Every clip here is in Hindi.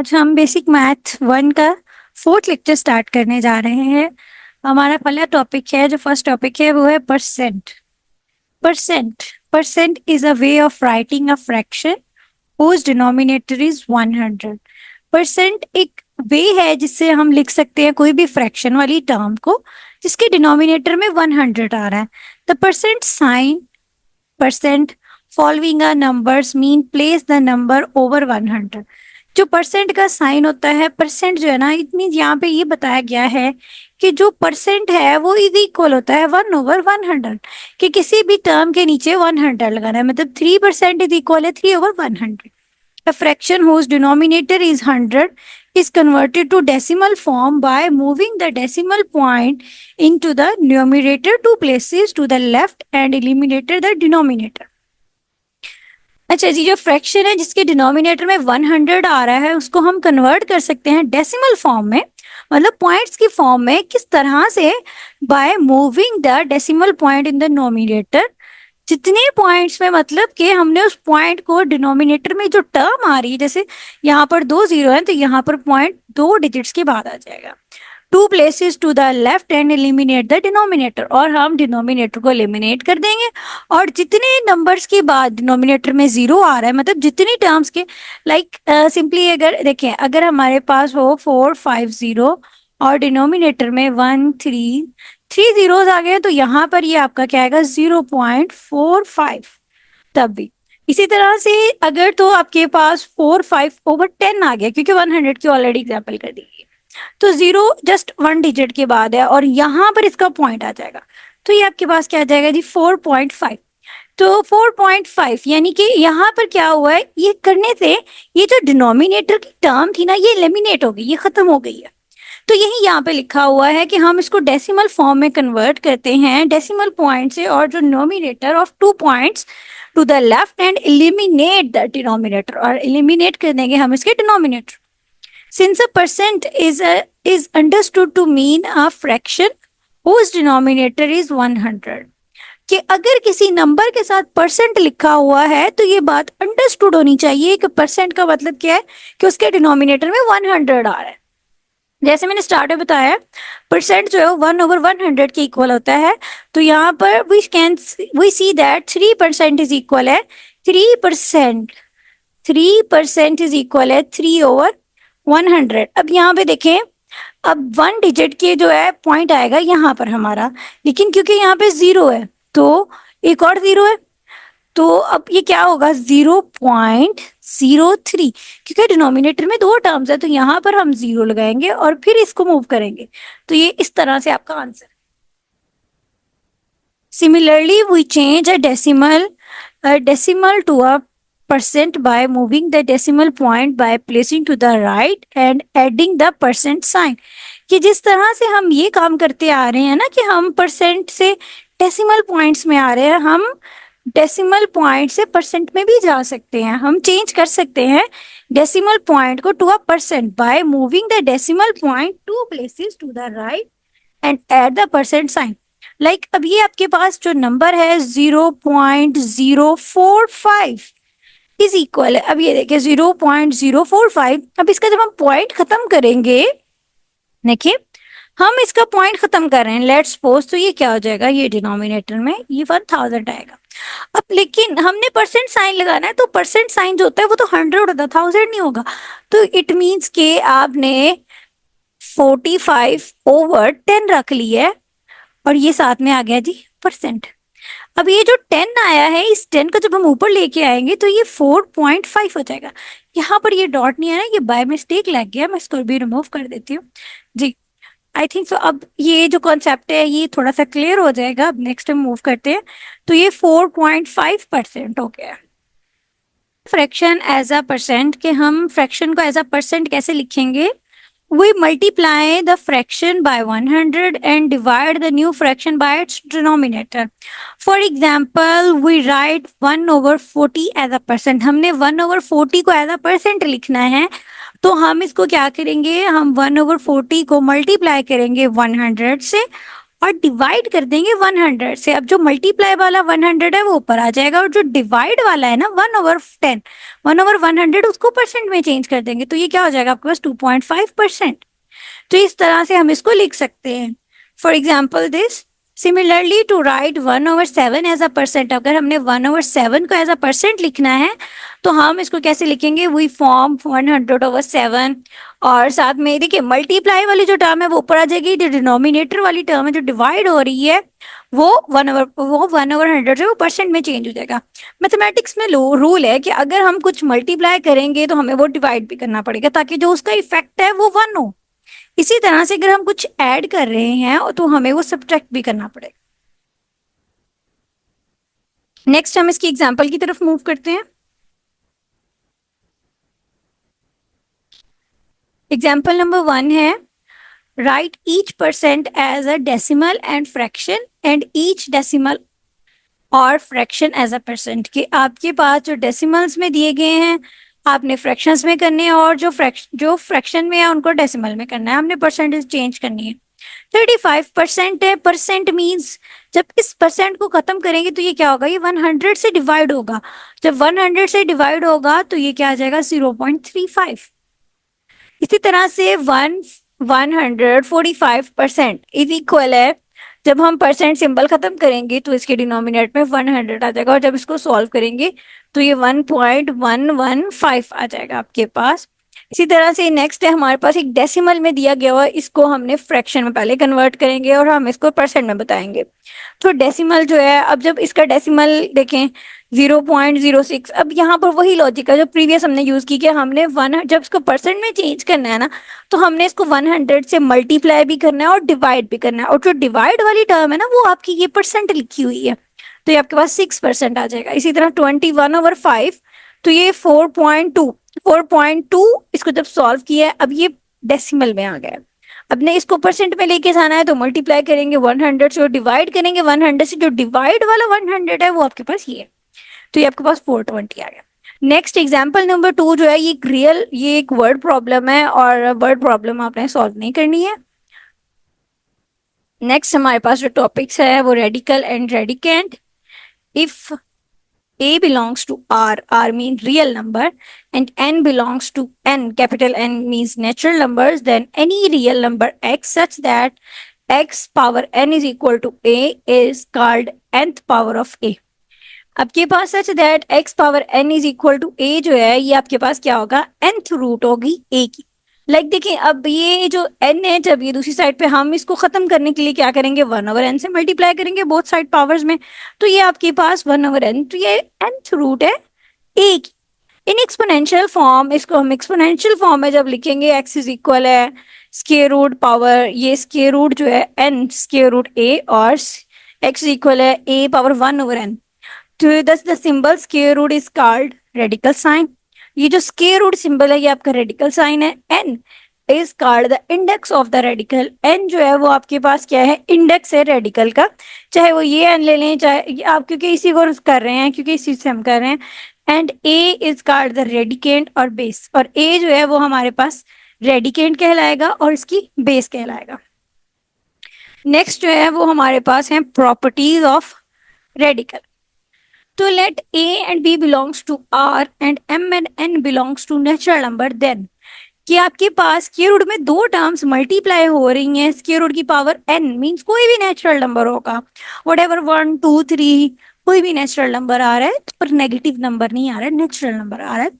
आज हम बेसिक मैथ 1 का 4th लेक्चर स्टार्ट करने जा रहे हैं। हमारा पहला टॉपिक है, जो फर्स्ट टॉपिक है वो है percent. Percent percent is a way of writing a fraction whose denominator is 100। Percent एक वे है जिससे हम लिख सकते हैं कोई भी फ्रैक्शन वाली टर्म को जिसके डिनोमिनेटर में 100 आ रहा है। The percent sign percent following a numbers mean place the number over 100। जो परसेंट का साइन होता है, परसेंट जो है ना, इट मीन यहाँ पे ये बताया गया है कि जो परसेंट है वो इज इक्वल होता है 1/100, कि किसी भी टर्म के नीचे 100 लगाना है। मतलब 3% इज इक्वल है 3/100। A fraction whose denominator is 100 is converted to decimal form by moving the decimal point into the numerator 2 places to the left and eliminated the denominator। अच्छा जी, जो फ्रैक्शन है जिसके डिनोमिनेटर में 100 आ रहा है उसको हम कन्वर्ट कर सकते हैं डेसिमल फॉर्म में, मतलब पॉइंट्स की फॉर्म में। किस तरह से? Bye moving the decimal point in the nominator. जितने पॉइंट्स में, मतलब कि हमने उस पॉइंट को डिनोमिनेटर में जो टर्म आ रही है, जैसे यहाँ पर 2 0 है तो यहाँ पर पॉइंट 2 डिजिट्स के बाद आ जाएगा। 2 places to the left and eliminate the denominator, और हम डिनोमिनेटर को एलिमिनेट कर देंगे। और जितने नंबर्स के बाद डिनोमिनेटर में 0 आ रहा है, मतलब जितनी टर्म्स के, लाइक सिंपली अगर देखें, अगर हमारे पास हो 4 5 0 और डिनोमिनेटर में 1 3 zeros आ गए, तो यहाँ पर ये आपका क्या आएगा? 0.45। तब भी इसी तरह से अगर तो आपके पास 4 5/10 आ गया, क्योंकि 100 की ऑलरेडी एग्जाम्पल कर दी गई, तो 0 जस्ट 1 डिजिट के बाद है और यहाँ पर इसका पॉइंट आ जाएगा, तो ये आपके पास क्या आ जाएगा जी? 4.5। तो 4.5 यानी कि यहाँ पर क्या हुआ है, ये करने से ये जो डिनोमिनेटर की टर्म थी ना, ये एलिमिनेट हो गई, ये खत्म हो गई है। तो यही यहाँ पे लिखा हुआ है कि हम इसको डेसिमल फॉर्म में कन्वर्ट करते हैं डेसिमल पॉइंट से, और जो denominator of 2 points to the left and eliminate the denominator, और एलिमिनेट कर देंगे हम इसके denominator. Since a percent is understood to mean a fraction whose denominator is 100, कि अगर किसी नंबर के साथ परसेंट लिखा हुआ है तो ये बात अंडरस्टूड होनी चाहिए कि परसेंट का मतलब क्या है, कि उसके डिनोमिनेटर में 100 आ रहा है। जैसे मैंने स्टार्ट में बताया, परसेंट जो है 1/100 के इक्वल होता है। तो यहाँ पर we see that 3% is equal है 3%। 3% इज इक्वल है 3/100। अब यहाँ पे देखें, अब 1 डिजिट के जो है पॉइंट आएगा यहाँ पर हमारा, लेकिन क्योंकि यहाँ पे 0 है तो एक और 0 है, तो अब ये क्या होगा? 0.03, क्योंकि डिनोमिनेटर में 2 टर्म्स है तो यहाँ पर हम 0 लगाएंगे और फिर इसको मूव करेंगे, तो ये इस तरह से आपका answer. Similarly we change a decimal to a percent by moving the decimal point by placing to the right and adding the percent sign। कि जिस तरह से हम ये काम करते आ रहे हैं ना, कि हम परसेंट से डेसिमल पॉइंट्स में आ रहे हैं, हम डेसिमल पॉइंट से परसेंट में भी जा सकते हैं। हम चेंज कर सकते हैं डेसिमल पॉइंट को to a percent by moving the decimal point 2 places to the right and add the percent sign. Like अब ये आपके पास जो नंबर है 0.045 इज इक्वल है, अब ये देखिए 0.045। अब इसका जब हम पॉइंट खत्म करेंगे, देखिए हम इसका पॉइंट खत्म कर रहे हैं, लेट्स सपोज, तो ये क्या हो जाएगा? ये डिनोमिनेटर में ये 1000 आएगा। अब लेकिन हमने परसेंट साइन लगाना है, तो परसेंट साइन जो होता है वो तो 100 होता है, 1000 नहीं होगा। तो इट मीन्स के आपने 45/10 रख लिया है, और ये साथ में आ गया जी परसेंट। अब ये जो 10 आया है, इस 10 को जब हम ऊपर लेके आएंगे तो ये 4.5 हो जाएगा। यहाँ पर ये डॉट नहीं है ना, ये बाय मिस्टेक लग गया, मैं इसको भी रिमूव कर देती हूँ जी। आई थिंक सो अब ये जो कॉन्सेप्ट है ये थोड़ा सा क्लियर हो जाएगा। अब नेक्स्ट हम मूव करते हैं, तो ये 4.5% हो गया। फ्रैक्शन एज अ परसेंट, के हम फ्रैक्शन को एज अ परसेंट कैसे लिखेंगे? We multiply the fraction by 100 and divide the new fraction by its denominator. For example, we write 1/40 as a percent। हमने 1/40 को as a percent लिखना है, तो हम इसको क्या करेंगे? हम 1/40 को मल्टीप्लाई करेंगे 100 से, और डिवाइड कर देंगे 100 से। अब जो मल्टीप्लाई वाला 100 है वो ऊपर आ जाएगा, और जो डिवाइड वाला है ना 1/10, 1/100, उसको परसेंट में चेंज कर देंगे, तो ये क्या हो जाएगा आपके पास 2.5%। तो इस तरह से हम इसको लिख सकते हैं। For example this, similarly to write 1/7 as a percent, अगर हमने 1/7 को एज अ परसेंट लिखना है तो हम इसको कैसे लिखेंगे, वी फॉर्म 100/7, और साथ में देखिए मल्टीप्लाई वाली जो टर्म है वो ऊपर आ जाएगी, जो डिनोमिनेटर वाली टर्म है जो डिवाइड हो रही है वो 1/100 से वो परसेंट में चेंज हो जाएगा। मैथमेटिक्स में रूल है कि अगर हम कुछ मल्टीप्लाई करेंगे तो हमें वो डिवाइड भी करना पड़ेगा, ताकि जो उसका इफेक्ट है वो 1 हो। इसी तरह से अगर हम कुछ ऐड कर रहे हैं तो हमें वो सब्ट्रैक्ट भी करना पड़ेगा। नेक्स्ट हम इसकी एग्जांपल की तरफ मूव करते हैं। एग्जांपल नंबर 1 है, right each percent as a decimal and fraction and each decimal और फ्रैक्शन एज अ परसेंट। कि आपके पास जो डेसिमल्स में दिए गए हैं आपने फ्रैक्शंस में करने हैं, और जो फ्रैक्शन में है उनको डेसिमल में करना है, हमने परसेंटेज चेंज करनी है। 35% है, परसेंट मीन्स जब इस परसेंट को खत्म करेंगे तो ये क्या होगा, ये 100 से डिवाइड होगा। जब 100 से डिवाइड होगा तो ये क्या आ जाएगा 0.35। इसी तरह से 145% इज इक्वल है, जब हम परसेंट सिंबल खत्म करेंगे तो इसके डिनोमिनेटर में 100 आ जाएगा, और जब इसको सॉल्व करेंगे तो ये 1.115 आ जाएगा आपके पास। इसी तरह से नेक्स्ट है हमारे पास एक डेसिमल में दिया गया हुआ, इसको हमने फ्रैक्शन में पहले कन्वर्ट करेंगे और हम इसको परसेंट में बताएंगे। तो डेसिमल जो है, अब जब इसका डेसिमल देखें 0.06, अब यहाँ पर वही लॉजिक है जो प्रीवियस हमने यूज की कि हमने जब इसको परसेंट में चेंज करना है ना तो हमने इसको 100 से मल्टीप्लाई भी करना है और डिवाइड भी करना है, और जो डिवाइड वाली टर्म है ना वो आपकी ये परसेंट लिखी हुई है, तो ये आपके पास 6% आ जाएगा। इसी तरह 21/5, तो ये 4.2, इसको जब सॉल्व किया है अब ये डेसिमल में आ गया। अब ने इसको परसेंट में लेके जाना है तो मल्टीप्लाई करेंगे 100 से और डिवाइड करेंगे 100 से, जो डिवाइड वाला 100 है वो आपके पास ये है, तो ये आपके पास 420 आ गया। नेक्स्ट एग्जाम्पल नंबर 2 जो है ये एक वर्ड प्रॉब्लम है, और वर्ड प्रॉब्लम आपने सॉल्व नहीं करनी है। नेक्स्ट हमारे पास जो टॉपिक्स है वो radical and radicand. If A belongs to R means real number, and N belongs to N, capital N means natural numbers, then any real number X such that X power N is equal to A is called nth power of A। आपके पास such that X power N is equal to A जो है ये आपके पास क्या होगा, nth रूट होगी A की। देखिए अब ये जो n है, जब ये दूसरी साइड पे हम इसको खत्म करने के लिए क्या करेंगे 1/n से मल्टीप्लाई करेंगे बोथ साइड पावर्स में, तो ये आपके पास 1/n, तो ये nth रूट है A की। इन एक्सपोनेंशियल फॉर्म, इसको हम एक्सपोनेंशियल फॉर्म में जब लिखेंगे x इज इक्वल है स्क्वायर रूट पावर, ये स्क्वायर रूट जो है n स्क्वायर रूट A, और x इक्वल है A पावर 1/n। तो thus the symbol square root is called radical sign। ये जो स्क्वायर रूट सिंबल है ये आपका रेडिकल साइन है। n is called the index of the radical. n जो है वो आपके पास क्या है, इंडेक्स है रेडिकल का, चाहे वो ये n ले लें, चाहे आप, क्योंकि इसी को कर रहे हैं, क्योंकि इसी से हम कर रहे हैं। And a is called the radicand और बेस, और a जो है वो हमारे पास रेडिकेंट कहलाएगा और इसकी बेस कहलाएगा। नेक्स्ट जो है वो हमारे पास है प्रॉपर्टीज ऑफ रेडिकल। तो let A and B belongs to R and M and N belongs to natural number, then कि आपके पास स्क्वायर रूट में दो टर्म्स मल्टीप्लाई हो रही हैं, स्क्वायर रूट की पावर n मींस कोई भी नेचुरल नंबर होगा, व्हाटएवर 1 2 3 कोई भी नेचुरल नंबर आ रहा है, पर नेगेटिव नंबर नहीं आ रहा है, नेचुरल नंबर आ रहा है,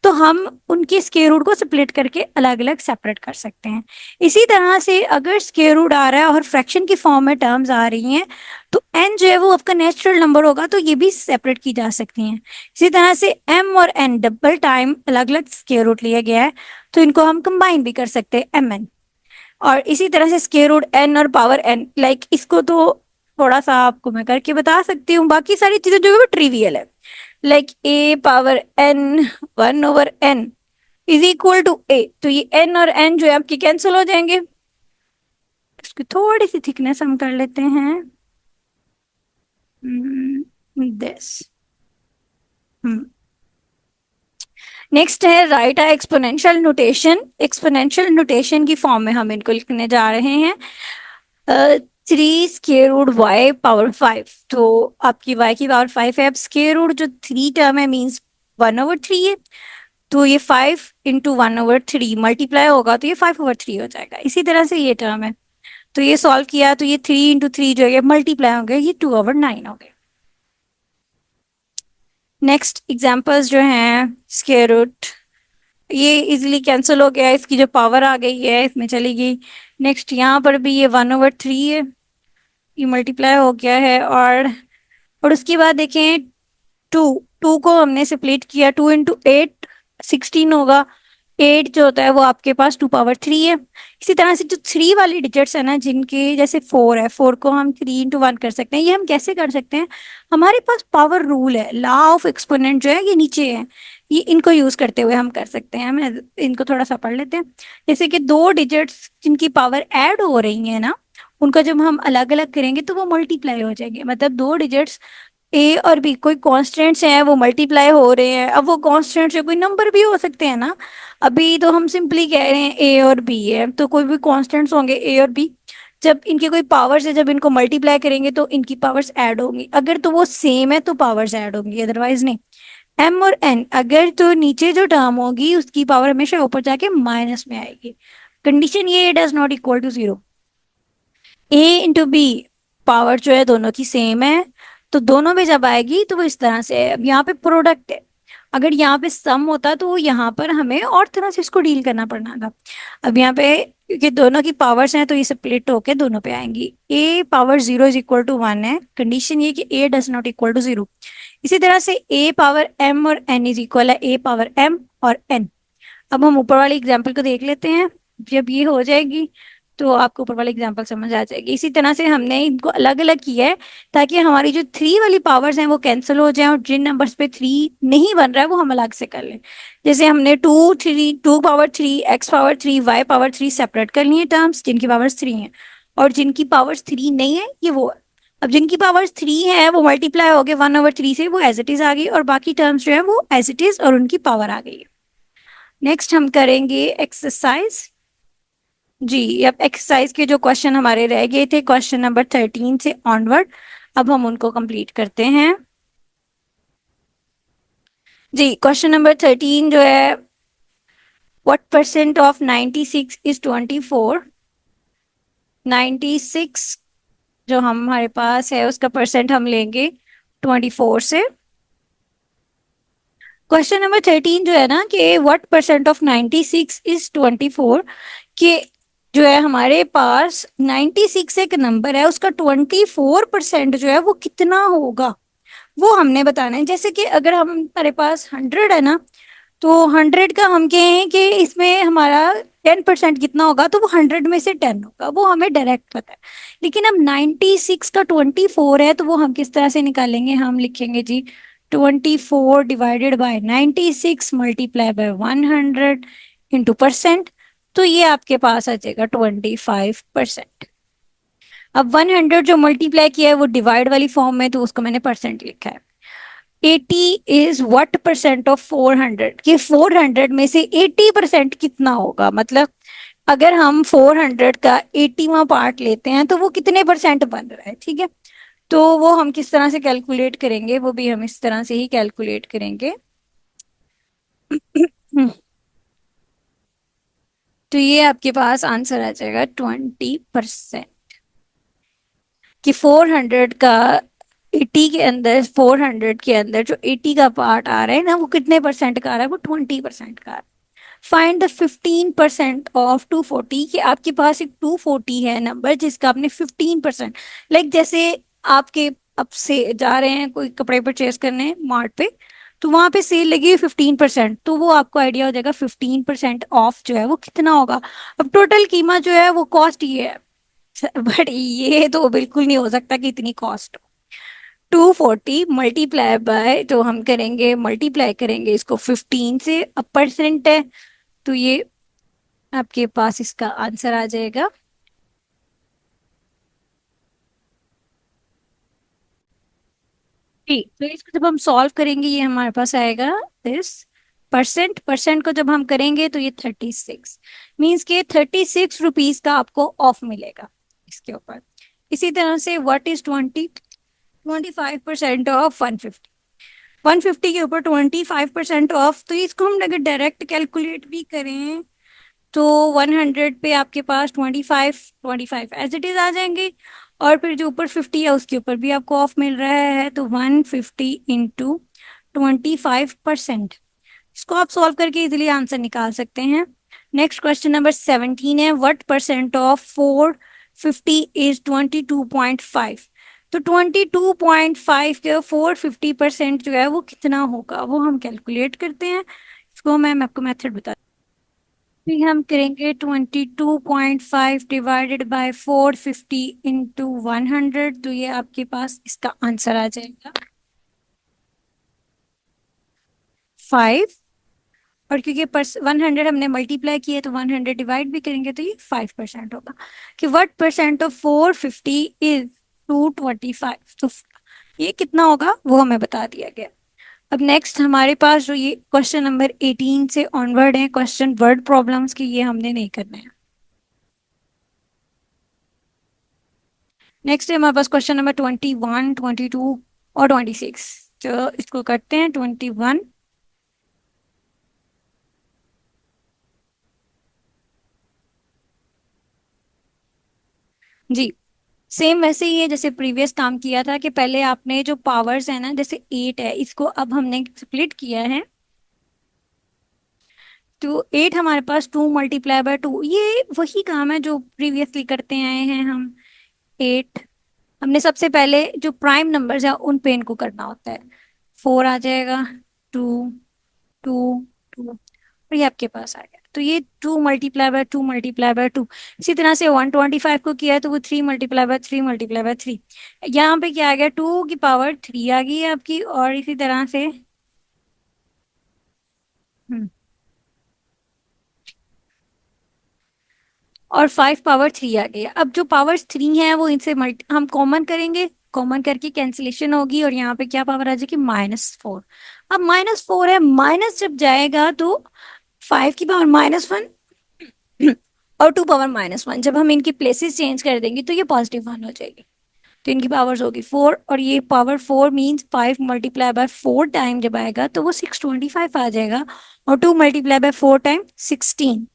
तो हम उनके स्क्वायर रूट को स्प्लिट करके अलग अलग सेपरेट कर सकते हैं। इसी तरह से अगर स्क्वायर रूट आ रहा है और फ्रैक्शन की फॉर्म में टर्म्स आ रही हैं तो n जो है वो आपका नेचुरल नंबर होगा, तो ये भी सेपरेट की जा सकती हैं। इसी तरह से m और n डबल टाइम अलग अलग स्क्वायर रूट लिया गया है, तो इनको हम कंबाइन भी कर सकते हैं mn। और इसी तरह से स्क्वायर रूट n और पावर n, इसको तो थोड़ा सा आपको मैं करके बता सकती हूँ, बाकी सारी चीजें जो है वो ट्रिवियल है। a power n 1/n is equal to a, तो ये n और n जो है आपके कैंसिल हो जाएंगे। इसकी थोड़ी सी थिकनेस हम कर लेते हैं दिस। नेक्स्ट है राइट अ एक्सपोनेंशियल नोटेशन। एक्सपोनेंशियल नोटेशन की फॉर्म में हम इनको लिखने जा रहे हैं। 3 स्क्वायर रूट वाई पावर 5, तो आपकी y की पावर 5 है। अब स्क्वायर रूट जो 3 टर्म है मीन्स 1/3 है, तो ये 5 × 1/3 मल्टीप्लाई होगा तो ये 5/3 हो जाएगा। इसी तरह से ये टर्म है, तो ये सॉल्व किया तो ये 3 × 3 जो है मल्टीप्लाई हो गया, ये 2/9 हो गया। नेक्स्ट एग्जांपल्स जो हैं, स्क्वायर रूट ये इजीली कैंसिल हो गया, इसकी जो पावर आ गई है इसमें चली गई। नेक्स्ट यहाँ पर भी ये 1/3 है, ये मल्टीप्लाई हो गया है। और उसके बाद देखें, टू टू को हमने स्प्लिट किया, 2 × 8 16 होगा। 8 जो होता है वो आपके पास 2/3 है। इसी तरह से जो 3 वाली डिजिट्स है ना, जिनके जैसे 4 है, 4 को हम 3 × 1 कर सकते हैं। ये हम कैसे कर सकते हैं, हमारे पास पावर रूल है, लॉ ऑफ एक्सपोनेंट जो है ये नीचे है, ये इनको यूज करते हुए हम कर सकते हैं। मैं इनको थोड़ा सा पढ़ लेते हैं। जैसे कि दो डिजिट्स जिनकी पावर ऐड हो रही है ना, उनका जब हम अलग अलग करेंगे तो वो मल्टीप्लाई हो जाएंगे। मतलब दो डिजिट्स ए और बी कोई कांस्टेंट्स हैं, वो मल्टीप्लाई हो रहे हैं। अब वो कांस्टेंट्स है, कोई नंबर भी हो सकते हैं ना। अभी तो हम सिंपली कह रहे हैं ए और बी है, तो कोई भी कांस्टेंट्स होंगे ए और बी, जब इनके कोई पावर्स है, जब इनको मल्टीप्लाई करेंगे तो इनकी पावर्स ऐड होंगी। अगर तो वो सेम है तो पावर्स ऐड होंगी, अदरवाइज नहीं। एम और एन, अगर तो नीचे जो टर्म होगी उसकी पावर हमेशा ऊपर जाके माइनस में आएगी। कंडीशन ये does not equal to 0। a × b power जो है दोनों की सेम है, तो दोनों में जब आएगी तो वो इस तरह से है। अब यहाँ पे प्रोडक्ट है, अगर यहाँ पे सम होता तो यहाँ पर हमें और तरह से इसको डील करना पड़ना था। अब यहाँ पे क्योंकि दोनों की पावर्स हैं तो ये स्प्लिट होके दोनों पे आएंगी। a power 0 is equal to 1 है, कंडीशन ये कि a does not equal to 0। इसी तरह से a पावर m और n इज इक्वल है a पावर m और n। अब हम ऊपर वाली एग्जाम्पल को देख लेते हैं। जब ये हो जाएगी तो आपको ऊपर वाली एग्जाम्पल समझ आ जाएगी। इसी तरह से हमने इनको अलग अलग किया है ताकि हमारी जो 3 वाली पावर्स हैं वो कैंसिल हो जाएं, और जिन नंबर्स पे 3 नहीं बन रहा है वो हम अलग से कर लें। जैसे हमने 2 power 3 x power 3 y power 3 separate कर लिए टर्म्स जिनकी पावर्स 3 हैं, और जिनकी पावर्स 3 नहीं है ये वो है। अब जिनकी पावर्स 3 है वो मल्टीप्लाई हो गए 1/3 से, वो एज इट इज आ गई, और बाकी टर्म्स जो है वो एज इट इज और उनकी पावर आ गई है। नेक्स्ट हम करेंगे एक्सरसाइज। जी, अब एक्सरसाइज के जो क्वेश्चन हमारे रह गए थे क्वेश्चन नंबर 13 से ऑनवर्ड, अब हम उनको कंप्लीट करते हैं। जी, क्वेश्चन नंबर 13 जो है, व्हाट परसेंट ऑफ 96 इज 24। 96 जो हमारे पास है उसका परसेंट हम लेंगे 24 से। क्वेश्चन नंबर 13 जो है ना कि व्हाट परसेंट ऑफ 96 इज 24, कि जो है हमारे पास 96 एक नंबर है, उसका 24% जो है वो कितना होगा वो हमने बताना है। जैसे कि अगर हम हमारे पास 100 है ना, तो 100 का हम कहें कि इसमें हमारा 10% कितना होगा, तो वो 100 में से 10 होगा, वो हमें डायरेक्ट पता है। लेकिन अब 96 का 24 है, तो वो हम किस तरह से निकालेंगे, हम लिखेंगे जी 24 divided by 96 multiply by 100 into percent, तो ये आपके पास आ जाएगा 25%। अब 100 जो मल्टीप्लाई किया है वो डिवाइड वाली फॉर्म में, तो उसको मैंने परसेंट लिखा है। 80 इज व्हाट परसेंट ऑफ 400, कि 400 में से 80% कितना होगा। मतलब अगर हम 400 का 80वां पार्ट लेते हैं तो वो कितने परसेंट बन रहा है, ठीक है। तो वो हम किस तरह से कैलकुलेट करेंगे, वो भी हम इस तरह से ही कैलकुलेट करेंगे। तो ये आपके पास आंसर आ जाएगा 20%, कि 400 का 80 के अंदर, 400 के अंदर जो 80 का पार्ट आ रहा है ना वो कितने परसेंट का आ रहा है, वो 20% का आ रहा है। फाइंड द 15% ऑफ 240, कि आपके पास एक 240 है नंबर जिसका आपने 15%, लाइक जैसे आपके अब से जा रहे हैं कोई कपड़े परचेज करने मार्ट पे, तो वहां पे सेल लगी है 15%, तो वो आपको आइडिया हो जाएगा 15% ऑफ जो है वो कितना होगा। अब टोटल कीमत जो है वो कॉस्ट ये है, बट ये तो बिल्कुल नहीं हो सकता कि इतनी कॉस्ट हो। 240 मल्टीप्लाई बाय, तो हम करेंगे मल्टीप्लाई करेंगे इसको 15 से, अब परसेंट है तो ये आपके पास इसका आंसर आ जाएगा। ठीक, तो इसको जब हम सॉल्व करेंगे ये हमारे पास आएगा दिस। परसेंट परसेंट को जब हम करेंगे तो ये 36 मीन्स के 36 रुपीज का आपको ऑफ मिलेगा इसके ऊपर। इसी तरह से व्हाट इज 25% ऑफ 150, 150 के ऊपर 25% ऑफ, तो इसको हम अगर डायरेक्ट कैलकुलेट भी करें तो 100 पे आपके पास 25 एज इट इज आ जाएंगे, और फिर जो ऊपर 50 है उसके ऊपर भी आपको ऑफ मिल रहा है, तो 150 इंटू 25%। इसको आप सॉल्व करके इजिली आंसर निकाल सकते हैं। नेक्स्ट क्वेश्चन नंबर 17 है, व्हाट परसेंट ऑफ 450 इज 22.5। तो 22.5 के 450% जो है वो कितना होगा, वो हम कैलकुलेट करते हैं। इसको मैं आपको मेथड बता, फिर हम करेंगे 22.5 डिवाइडेड बाय 450 इंटू 100, तो ये आपके पास इसका आंसर आ जाएगा 5। और क्योंकि 100 हमने मल्टीप्लाई किया तो 100 डिवाइड भी करेंगे तो ये 5% होगा। कि व्हाट परसेंट ऑफ 450 इज 225, तो ये कितना होगा वो हमें बता दिया गया। अब नेक्स्ट हमारे पास जो ये क्वेश्चन नंबर 18 से ऑनवर्ड है क्वेश्चन वर्ड प्रॉब्लम्स की, ये हमने नहीं करने हैं। नेक्स्ट है हमारे पास क्वेश्चन नंबर 21, 22 और 26। तो इसको करते हैं 21। जी, सेम वैसे ही है जैसे प्रीवियस काम किया था कि पहले आपने जो पावर्स है ना, जैसे 8 है, इसको अब हमने स्प्लिट किया है। तो 8 हमारे पास 2 मल्टीप्लाई बाय 2, ये वही काम है जो प्रीवियसली करते आए हैं हम। 8 हमने सबसे पहले जो प्राइम नंबर्स है उन पे इनको करना होता है। 4 आ जाएगा, 2, 2, 2, और ये आपके पास आ गया। तो ये 2 मल्टीप्लाई बाय 2 मल्टीप्लाई बाय 2। इसी तरह से 125 को किया है तो वो 3 मल्टीप्लाई बाय 3 मल्टीप्लाई बाय 3। यहाँ पे क्या आ गया, 2 की पावर 3 आ गई है आपकी, और इसी तरह से हम्म, और 5 पावर 3 आ गई है। अब जो पावर्स 3 है वो इनसे हम कॉमन करेंगे, कॉमन करके कैंसिलेशन होगी, और यहाँ पे क्या पावर आ जाएगी, -4। अब -4 है, माइनस जब जाएगा तो 5 की पावर -1 और 2 पावर -1, जब हम इनकी प्लेसेस चेंज कर देंगे तो ये +1 हो जाएगी। तो इनकी पावर्स होगी 4, और ये power 4 means 5 multiply by 4 time जब आएगा तो वो 625 आ जाएगा, और 2 मल्टीप्लाई बाय 4 टाइम 16।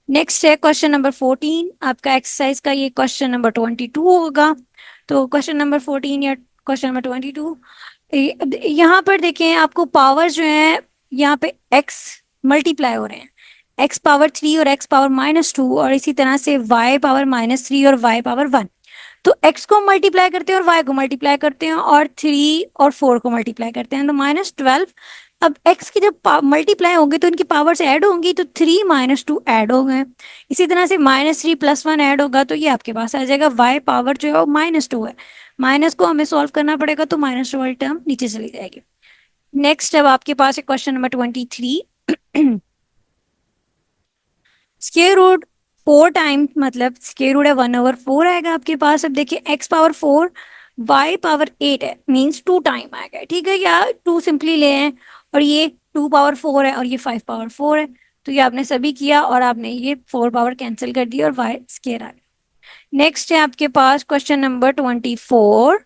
नेक्स्ट है क्वेश्चन नंबर 14, आपका एक्सरसाइज का ये क्वेश्चन नंबर 22 होगा। तो क्वेश्चन नंबर 14 या क्वेश्चन नंबर 22, यहाँ पर देखें आपको पावर जो है, यहाँ पे x मल्टीप्लाई हो रहे हैं, x पावर 3 और x पावर -2, और इसी तरह से y पावर -3 और y पावर 1। तो x को मल्टीप्लाई करते हैं और y को मल्टीप्लाई करते हैं, और 3 और 4 को मल्टीप्लाई करते हैं तो -12। अब x की जब मल्टीप्लाई होंगे तो इनकी पावर्स ऐड होंगी, तो 3 -2 ऐड हो गए। इसी तरह से -3 + 1 ऐड होगा, तो ये आपके पास आ जाएगा y पावर जो है वो -2 है। माइनस को हमें सॉल्व करना पड़ेगा तो -2 वाली टर्म नीचे चली जाएगी। नेक्स्ट अब आपके पास है question number 23। Square root 4 time, मतलब स्क्वायर रूट है 1/4 आएगा आपके पास। अब देखिए x पावर 4 y पावर 8 है, मीन्स 2 टाइम आएगा, ठीक है, या 2 सिंपली ले हैं, और ये 2 पावर 4 है और ये 5 पावर 4 है, तो ये आपने सभी किया और आपने ये 4 पावर कैंसिल कर दी और y स्क्वायर आ गया। नेक्स्ट है आपके पास क्वेश्चन नंबर 24।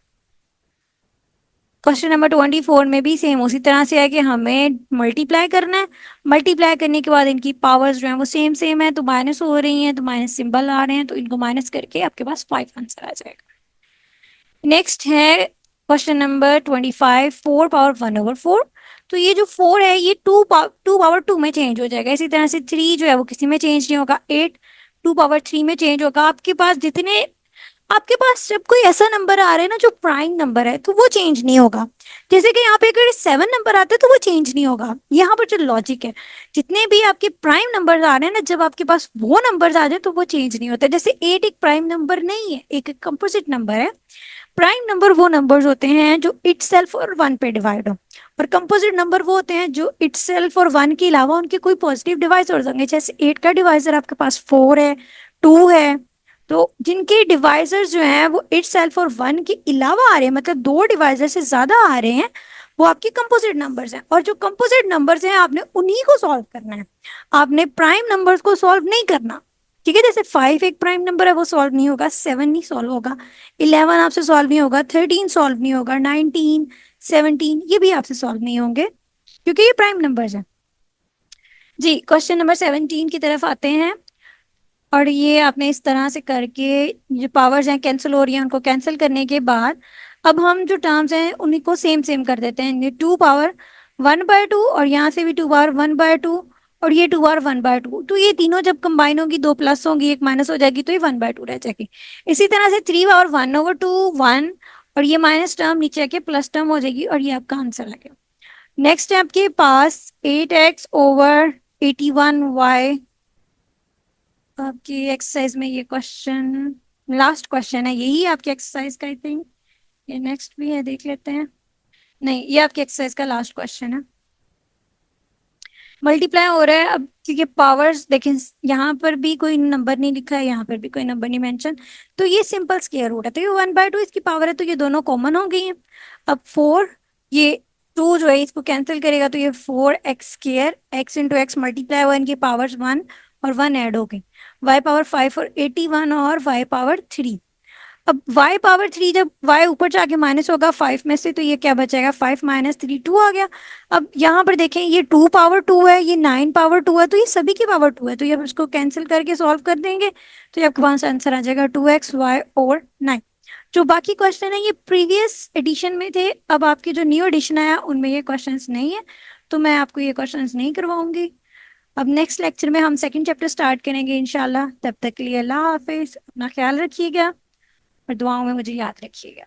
क्वेश्चन नंबर 24 में भी सेम उसी तरह से है कि हमें मल्टीप्लाई करना है। मल्टीप्लाई करने के बाद इनकी पावर्स जो है वो सेम सेम है, तो माइनस हो रही हैं तो माइनस सिंबल आ रहे हैं, तो इनको माइनस करके आपके पास 5 आंसर आ जाएगा। नेक्स्ट है क्वेश्चन नंबर 25, 4 पावर 1/4। तो ये जो 4 है ये 2 पावर 2 में चेंज हो जाएगा। इसी तरह से 3 जो है वो किसी में चेंज नहीं होगा, 8 2 पावर 3 में चेंज होगा। आपके पास जितने, आपके पास जब कोई ऐसा नंबर आ रहा है ना जो प्राइम नंबर है तो वो चेंज नहीं होगा। जैसे कि यहाँ पे अगर 7 नंबर आता है तो वो चेंज नहीं होगा। यहाँ पर जो लॉजिक है, जितने भी आपके प्राइम नंबर आ रहे हैं ना, जब आपके पास वो नंबर्स आ जाए तो वो चेंज नहीं होता। जैसे 8 एक प्राइम नंबर नहीं है, एक कंपोजिट नंबर है। प्राइम नंबर वो नंबर्स होते हैं जो इटसेल्फ और 1 पे डिवाइड हो, और कंपोजिट नंबर वो होते हैं जो इटसेल्फ और 1 के अलावा उनके कोई पॉजिटिव डिवाइजर होंगे। जैसे 8 का डिवाइजर आपके पास 4 है, 2 है, तो जिनके डिवाइजर्स जो हैं वो इटसेल्फ और 1 के अलावा आ रहे हैं, मतलब 2 डिवाइजर से ज्यादा आ रहे हैं, वो आपके कंपोजिट नंबर्स हैं। और जो कंपोजिट नंबर्स हैं आपने उन्हीं को सॉल्व करना है, आपने प्राइम नंबर्स को सॉल्व नहीं करना। ठीक है, जैसे 5 एक प्राइम नंबर है, वो सॉल्व नहीं होगा, 7 नहीं सॉल्व होगा, 11 आपसे सॉल्व नहीं होगा, 13 सॉल्व नहीं होगा, 19, 17 ये भी आपसे सॉल्व नहीं होंगे क्योंकि ये प्राइम नंबर्स हैं। जी, क्वेश्चन नंबर 17 की तरफ आते हैं। और ये आपने इस तरह से करके जो पावर्स हैं कैंसिल हो रही हैं, उनको कैंसिल करने के बाद अब हम जो टर्म्स हैं उन्हीं को सेम सेम कर देते हैं। ये 2 पावर 1/2 और यहाँ से भी 2 पावर 1/2 और ये 2 पावर 1/2, तो ये तीनों जब कंबाइन होगी, दो प्लस होंगी एक माइनस हो जाएगी, तो ये 1/2 रह जाएगी। इसी तरह से 3 पावर 1/2 1 और ये माइनस टर्म नीचे आके प्लस टर्म हो जाएगी और ये आपका आंसर आ गया। नेक्स्ट है आपके पास 8x/81y। आपकी एक्सरसाइज में ये क्वेश्चन लास्ट क्वेश्चन है, यही आपकी एक्सरसाइज का, आई थिंक ये नेक्स्ट भी है, देख लेते हैं। नहीं, ये आपकी एक्सरसाइज का लास्ट क्वेश्चन है। मल्टीप्लाई हो रहा है अब, क्योंकि पावर्स देखें, यहाँ पर भी कोई नंबर नहीं लिखा है, यहाँ पर भी कोई नंबर नहीं मेंशन, तो ये सिंपल स्क्वायर रूट है, तो ये 1/2 इसकी पावर है, तो ये दोनों कॉमन हो गई हैं। अब 4, ये 2 जो है इसको कैंसिल करेगा, तो ये 4x², x×x मल्टीप्लाई हुआ, इनकी पावर्स 1 और 1 ऐड हो गई, y⁵ और 81 और y⁵ अब y⁵ जब y ऊपर जाके माइनस होगा 5 में से, तो ये क्या बचेगा, 5 - 3 2 आ गया। अब यहाँ पर देखें, ये 2 पावर 2 है, ये 9 पावर 2 है, तो ये सभी की पावर 2 है, तो ये इसको कैंसिल करके सॉल्व कर देंगे, तो ये आपके पास आंसर आ जाएगा 2x y और 9। जो बाकी क्वेश्चन है ये प्रीवियस एडिशन में थे, अब आपके जो न्यू एडिशन आया उनमें ये क्वेश्चंस नहीं है, तो मैं आपको ये क्वेश्चंस नहीं करवाऊंगी। अब नेक्स्ट लेक्चर में हम सेकंड चैप्टर स्टार्ट करेंगे इंशाल्लाह। तब तक के लिए अल्लाह हाफिज, अपना ख्याल रखिएगा और दुआओं में मुझे याद रखिएगा।